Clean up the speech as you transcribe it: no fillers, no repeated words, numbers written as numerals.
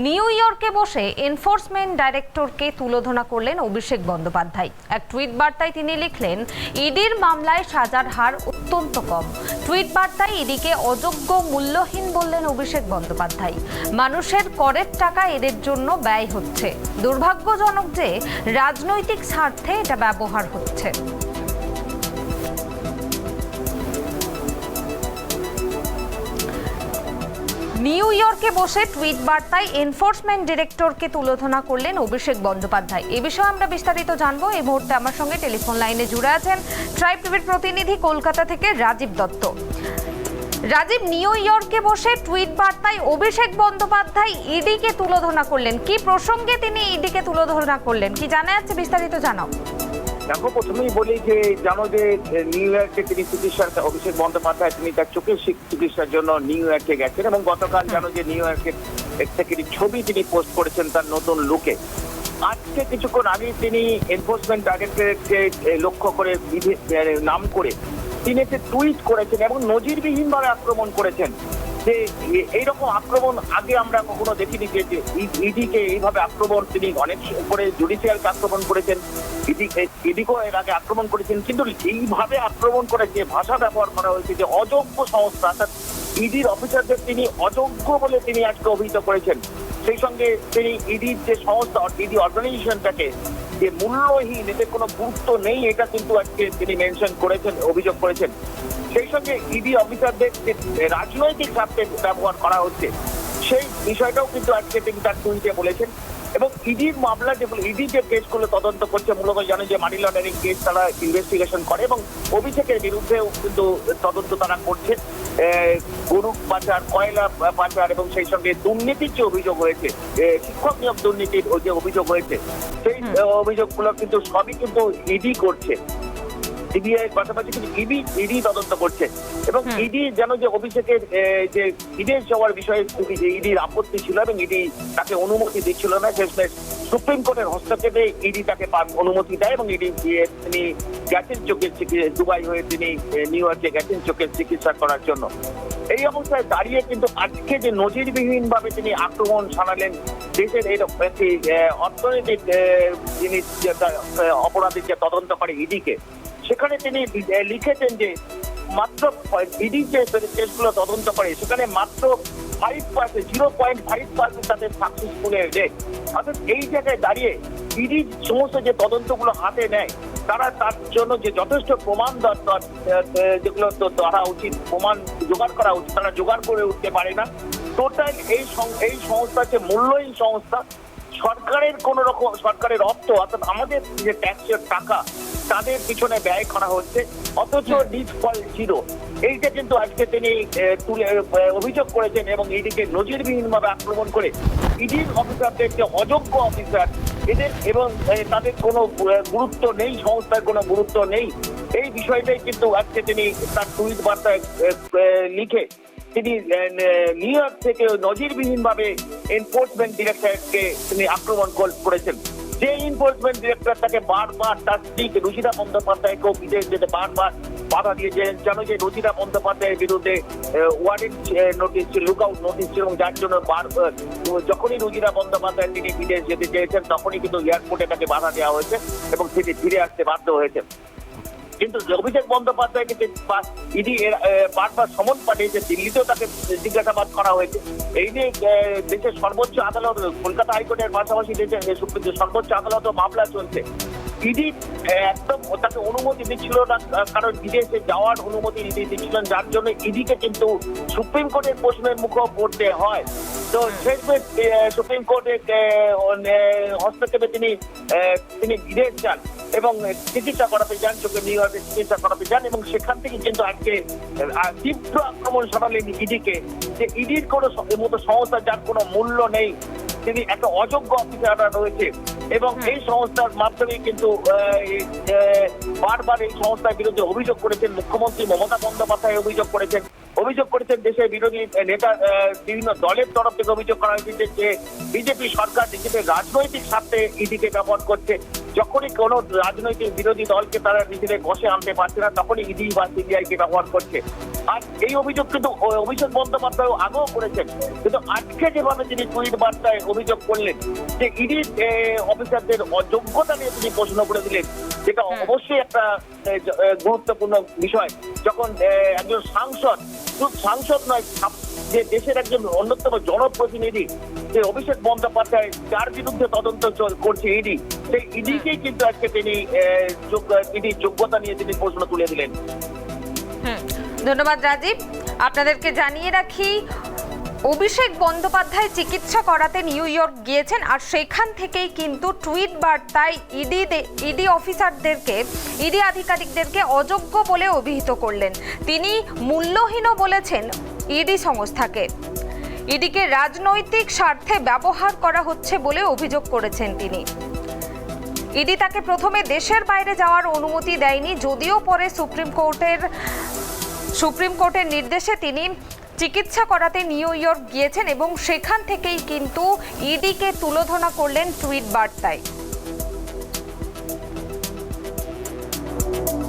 New ইয়র্কে বসে enforcement ডাইরেক্টরকে তুলোধনা করলেন অভিষেক বন্দ্যোপাধ্যায়। এক টুইট বার্তায় তিনি লিখলেন, ইডির মামলায় সাজার হার অত্যন্ত কম। টুইট বার্তায় ইডিকে অযোগ্য, মূল্যহীন বললেন অভিষেক বন্দ্যোপাধ্যায়। মানুষের করের টাকা এদের জন্য ব্যয় হচ্ছে। দুর্ভাগ্যজনক যে রাজনৈতিক স্বার্থে এটা ব্যবহার হচ্ছে। নিউ ইয়র্কে বসে টুইট বার্তায় এনফোর্সমেন্ট ডিরেক্টরকে তুলোধনা করলেন অভিষেক বন্দ্যোপাধ্যায়। এ বিষয়ে আমরা বিস্তারিত জানবো। এই মুহূর্তে আমার সঙ্গে টেলিফোন লাইনে জুড়ে আছেন ট্রাইব টিভির প্রতিনিধি কলকাতা থেকে রাজীব দত্ত। রাজীব, নিউ ইয়র্কে বসে টুইট বার্তায় অভিষেক বন্দ্যোপাধ্যায় ইডিকে তুলোধনা করলেন। কি প্রসঙ্গে তিনি ইডিকে তুলোধনা করলেন, কি জানা যাচ্ছে, বিস্তারিত জানাও। দেখো, প্রথমেই বলি যে জানো যে নিউ ইয়র্কে তিনি চিকিৎসার অভিষেক বন্দ্যোপাধ্যায় তিনি তার চোখের চিকিৎসার জন্য নিউ ইয়র্কে গেছেন এবং গতকাল জানো যে নিউ ইয়র্কের থেকে ছবি তিনি পোস্ট করেছেন তার নতুন লুকে। আজকে কিছুক্ষণ আগে তিনি এনফোর্সমেন্ট ডাইরেক্টরেটকে লক্ষ্য করে নাম করে তিনি একটি টুইট করেছেন এবং নজিরবিহীনভাবে আক্রমণ করেছেন। যে এইরকম আক্রমণ আগে আমরা কখনো দেখিনি, যে ইডিকে এইভাবে আক্রমণ, তিনি অনেক করে জুডিশিয়ালকে আক্রমণ করেছেন, ইডিকেও এর আগে আক্রমণ করেছেন, কিন্তু এইভাবে আক্রমণ করে যে ভাষা ব্যবহার করা হয়েছে, যে অযোগ্য সংস্থা অর্থাৎ ইডির অফিসারদের তিনি অযোগ্য বলে তিনি আজকে অভিহিত করেছেন। সেই সঙ্গে তিনি ইডির যে সংস্থা, ইডি অর্গানাইজেশনটাকে যে মূল্যহীন, এতে কোনো গুরুত্ব নেই, এটা কিন্তু আজকে তিনি মেনশন করেছেন, অভিযোগ করেছেন। সেই সঙ্গে ইডি অফিসারদের যে রাজনৈতিক স্বার্থে ব্যবহার করা হচ্ছে সেই বিষয়টাও কিন্তু আজকে তিনি তার টুইটে বলেছেন। এবং ইডির মামলা, যে ইডি যে কেসগুলো তদন্ত করছে, মূলত জানে যে মানি লন্ডারিং কেস তারা ইনভেস্টিগেশন করে এবং অভিষেকের বিরুদ্ধেও কিন্তু তদন্ত তারা করছে। গরু পাচার, কয়লা পাচার এবং সেই সঙ্গে দুর্নীতির যে অভিযোগ হয়েছে, শিক্ষক নিয়োগ দুর্নীতির যে অভিযোগ হয়েছে, সেই অভিযোগগুলো কিন্তু সবই কিন্তু ইডি করছে। সিবিআইয়ের পাশাপাশি কিন্তু ইডি তদন্ত করছে এবং ইডি জানো যে অভিষেকের যে বিদেশ যাওয়ার বিষয়ে ইডির আপত্তি ছিল এবং ইডি তাকে অনুমতি দিচ্ছিল না। শেষমেশ সুপ্রিম কোর্টের হস্তক্ষেপে ইডি তাকে অনুমতি দেয় এবং ইডি তিনি গেছেন চোখের দুবাই হয়ে তিনি নিউ ইয়র্কে গেছেন চোখের চিকিৎসা করার জন্য। এই অবস্থায় দাঁড়িয়ে কিন্তু আজকে যে নজিরবিহীন ভাবে তিনি আক্রমণ শানালেন দেশের এই অর্থনৈতিক জিনিস অপরাধীর যে তদন্ত করে ইডিকে, সেখানে তিনি লিখেছেন যে মাত্র ইডি যে কেসগুলো তদন্ত করে সেখানে মাত্র 5%, 0.5% তাদের সাকসেসফুলের রেট। অর্থাৎ এই জায়গায় দাঁড়িয়ে ইডি সমস্ত যে তদন্তগুলো হাতে নেয়, তারা তার জন্য যে যথেষ্ট প্রমাণ দরকার, যেগুলো ধরা উচিত, প্রমাণ জোগাড় করা উচিত, তারা জোগাড় করে উঠতে পারে না। টোটাল এই সংস্থা হচ্ছে মূল্যহীন সংস্থা। সরকারের কোন রকম সরকারের অর্থ অর্থাৎ আমাদের যে ট্যাক্সের টাকা তাদের পিছনে ব্যয় করা হচ্ছে, অথচ নিষ্ফল জিরো। এইটা কিন্তু আজকে তিনি তুলে অভিযোগ করেছেন এবং ইডিকে নজিরবিহীনভাবে আক্রমণ করে ইডির অফিসারদের যে অযোগ্য অফিসার এদের এবং তাদের কোনো গুরুত্ব নেই, সংস্থার কোনো গুরুত্ব নেই, এই বিষয়টাই কিন্তু আজকে তিনি তার টুইট বার্তায় লিখে তিনি নিউ ইয়র্ক থেকে নজিরবিহীনভাবে এনফোর্সমেন্ট ডিরেক্টরকে তিনি আক্রমণ করেছেন। যে এনফোর্সমেন্ট ডিরেক্টর তাকে বারবার তার স্ত্রী রুচিরা বন্দ্যোপাধ্যায়কেও বিদেশ যেতে বারবার বাধা দিয়েছেন। জানো যে রুচিরা বন্দ্যোপাধ্যায়ের বিরুদ্ধে ওয়ারেন্ট নোটিশ ছিল, লুকআউট নোটিশ ছিল এবং যার জন্য যখনই রুচিরা বন্দ্যোপাধ্যায় তিনি বিদেশ যেতে চেয়েছেন তখনই কিন্তু এয়ারপোর্টে তাকে বাধা দেওয়া হয়েছে এবং তিনি ফিরে আসতে বাধ্য হয়েছেন। কিন্তু অভিষেক বন্দ্যোপাধ্যায়কে ইডি বারবার সমন পাঠিয়েছে, দিল্লিতেও তাকে জিজ্ঞাসাবাদ করা হয়েছে। এই নিয়ে দেশের সর্বোচ্চ আদালত, কলকাতা হাইকোর্টের পাশাপাশি দেশের সর্বোচ্চ আদালতও মামলা চলছে। ইডি একদম তাকে অনুমতি দিচ্ছিল না, কারণ বিদেশে যাওয়ার অনুমতি দিচ্ছিলেন, যার জন্য ইডিকে কিন্তু সুপ্রিম কোর্টের প্রশ্নের মুখে পড়তে হয়। তো শেষমেশ সুপ্রিম কোর্টের হস্তক্ষেপে তিনি বিদেশ যান এবং চিকিৎসা করাতে যান, চোখে নিউ ইয়র্কে চিকিৎসা করাতে যান এবং সেখান থেকে কিন্তু আজকে তীব্র আক্রমণ শানালেন ইডিকে, যে ইডির কোনো মতো সংস্থা যার কোনো মূল্য নেই, তিনি একটা অযোগ্য অফিসার রয়েছে এবং এই সংস্থার মাধ্যমে কিন্তু বারবার এই সংস্থার বিরুদ্ধে অভিযোগ করেছেন মুখ্যমন্ত্রী মমতা বন্দ্যোপাধ্যায়, অভিযোগ করেছেন দেশের বিরোধী নেতা, বিভিন্ন দলের তরফ থেকে অভিযোগ করা হয়েছে যে বিজেপি সরকার নিজেদের রাজনৈতিক স্বার্থে ইডিকে ব্যবহার করছে। যখনই কোনো রাজনৈতিক বিরোধী দলকে তারা নিজেদের বসে আনতে পারছে না, তখনই ইডি বা সিবিআই কে ব্যবহার করছে। আর এই অভিযোগ কিন্তু অভিষেক বন্দ্যোপাধ্যায় আগেও করেছেন, কিন্তু আজকে যেভাবে তিনি টুইট বার্তায় অভিযোগ করলেন যে ইডি অফিসারদের অযোগ্যতা নিয়ে তিনি প্রশ্ন করে দিলেন, যেটা অবশ্যই একটা গুরুত্বপূর্ণ বিষয়। যখন একজন সাংসদ, শুধু সাংসদ নয়, যে দেশের একজন অন্যতম জনপ্রতিনিধি যে অভিষেক বন্দ্যোপাধ্যায়, যার বিরুদ্ধে তদন্ত করছে ইডি, সেই ইডিকেই কিন্তু আজকে তিনি যোগ্যতা নিয়ে তিনি প্রশ্ন তুলে দিলেন। ধন্যবাদ রাজীব। আপনাদেরকে জানিয়ে রাখি, অভিষেক বন্দ্যোপাধ্যায় চিকিৎসা করাতে নিউ ইয়র্ক গিয়েছেন, আর সেখান থেকেই কিন্তু টুইট বার্তায় ইডি অফিসারদেরকে, ইডি আধিকারিকদেরকে অযোগ্য বলে অভিহিত করলেন। তিনি মূল্যহীন বলেছেন ইডি সংস্থাকে। ইডিকে রাজনৈতিক স্বার্থে ব্যবহার করা হচ্ছে বলে অভিযোগ করেছেন তিনি। ইডি তাকে প্রথমে দেশের বাইরে যাওয়ার অনুমতি দেয়নি, যদিও পরে সুপ্রিম কোর্টের নির্দেশে তিনি চিকিৎসা করাতে নিউ ইয়র্ক গিয়েছেন এবং সেখান থেকেই কিন্তু ইডিকে তুলোধনা করলেন টুইট বার্তায়।